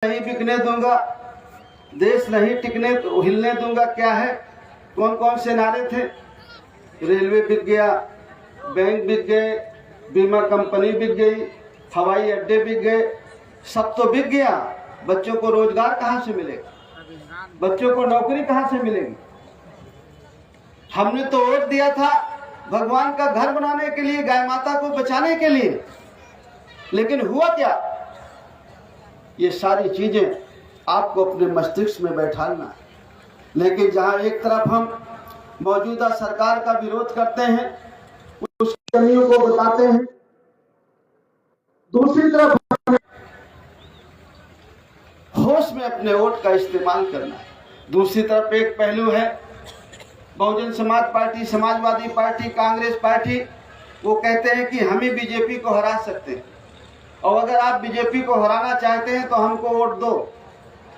नहीं बिकने दूंगा, देश नहीं टिकने हिलने दूंगा, क्या है? कौन कौन से नारे थे? रेलवे बिक गया, बैंक बिक गए, बीमा कंपनी बिक गई, हवाई अड्डे बिक गए, सब तो बिक गया। बच्चों को रोजगार कहाँ से मिलेगा? बच्चों को नौकरी कहाँ से मिलेगी? हमने तो वोट दिया था भगवान का घर बनाने के लिए, गाय माता को बचाने के लिए, लेकिन हुआ क्या? ये सारी चीजें आपको अपने मस्तिष्क में बैठाना है। लेकिन जहां एक तरफ हम मौजूदा सरकार का विरोध करते हैं, उसकी कमियों को बताते हैं, दूसरी तरफ होश में अपने वोट का इस्तेमाल करना है। दूसरी तरफ एक पहलू है Bahujan Samaj party, Samajwadi party, Congress party, वो कहते हैं कि हम ही बीजेपी को हरा सकते हैं, और अगर आप बीजेपी को हराना चाहते हैं तो हमको वोट दो।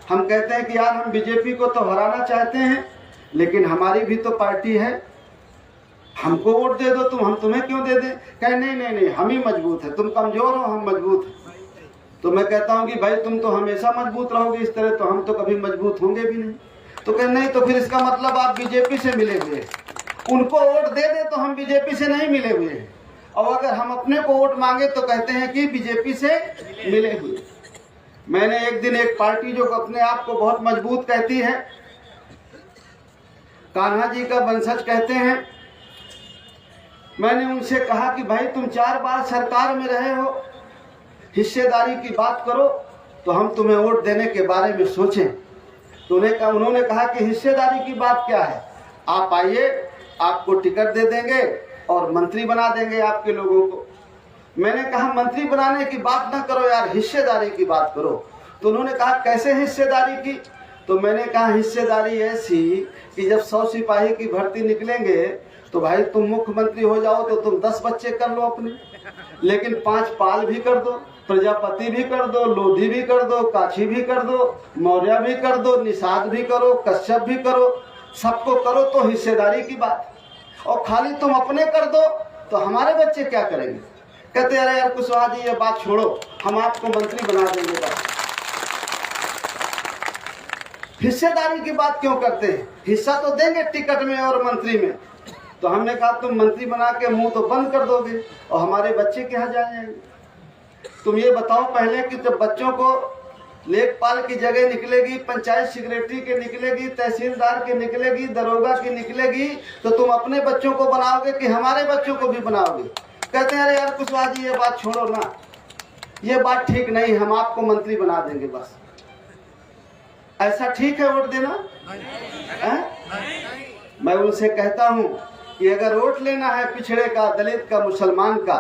हम कहते हैं कि यार हम बीजेपी को तो हराना चाहते हैं, लेकिन हमारी भी तो पार्टी है, हमको वोट दे दो तुम, हम तुम्हें क्यों दे दें? कहे नहीं नहीं नहीं, हम ही मजबूत है, तुम कमजोर हो, हम मजबूत हैं। तो मैं कहता हूं कि भाई तुम तो हमेशा मजबूत रहोगे इस तरह, तो हम तो कभी मजबूत होंगे भी नहीं। तो कहे नहीं, तो फिर इसका मतलब आप बीजेपी से मिले हुए हैं, उनको वोट दे दे तो हम बीजेपी से नहीं मिले हुए हैं, और अगर हम अपने को वोट मांगे तो कहते हैं कि बीजेपी से मिले हुए। मैंने एक दिन एक पार्टी जो अपने आप को बहुत मजबूत कहती है, कान्हा जी का वंशज कहते हैं, मैंने उनसे कहा कि भाई तुम 4 बार सरकार में रहे हो, हिस्सेदारी की बात करो तो हम तुम्हें वोट देने के बारे में सोचें। तो उन्होंने कहा कि हिस्सेदारी की बात क्या है, आप आइए, आपको टिकट दे देंगे और मंत्री बना देंगे आपके लोगों को। मैंने कहा मंत्री बनाने की बात ना करो यार, हिस्सेदारी की बात करो। तो उन्होंने कहा कैसे हिस्सेदारी की? तो मैंने कहा हिस्सेदारी ऐसी कि जब 100 सिपाही की भर्ती निकलेंगे तो भाई तुम मुख्यमंत्री हो जाओ तो तुम 10 बच्चे कर लो अपने, लेकिन 5 पाल भी कर दो, प्रजापति भी कर दो, लोधी भी कर दो, काछी भी कर दो, मौर्य भी कर दो, निषाद भी करो, कश्यप भी करो, सबको करो तो हिस्सेदारी की बात। और खाली तुम अपने कर दो तो हमारे बच्चे क्या करेंगे? कहते अरे यार कुशवाहा जी ये बात छोड़ो, हम आपको मंत्री बना देंगे। बस हिस्सेदारी की बात क्यों करते हैं? हिस्सा तो देंगे टिकट में और मंत्री में। तो हमने कहा तुम मंत्री बना के मुंह तो बंद कर दोगे और हमारे बच्चे कहाँ जाएंगे? तुम ये बताओ पहले कि जब बच्चों को लेखपाल की जगह निकलेगी, पंचायत सेक्रेटरी के निकलेगी, तहसीलदार के निकलेगी, दरोगा की निकलेगी, तो तुम अपने बच्चों को बनाओगे कि हमारे बच्चों को भी बनाओगे? कहते हैं अरे यार कुशवाहा जी ये बात छोड़ो ना, ये बात ठीक नहीं, हम आपको मंत्री बना देंगे बस। ऐसा ठीक है वोट देना? मैं उनसे कहता हूं कि अगर वोट लेना है पिछड़े का, दलित का, मुसलमान का,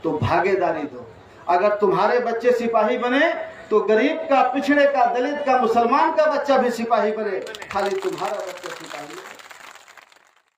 तो भागीदारी दो। अगर तुम्हारे बच्चे सिपाही बने तो गरीब का, पिछड़े का, दलित का, मुसलमान का बच्चा भी सिपाही बने, खाली तुम्हारा बच्चा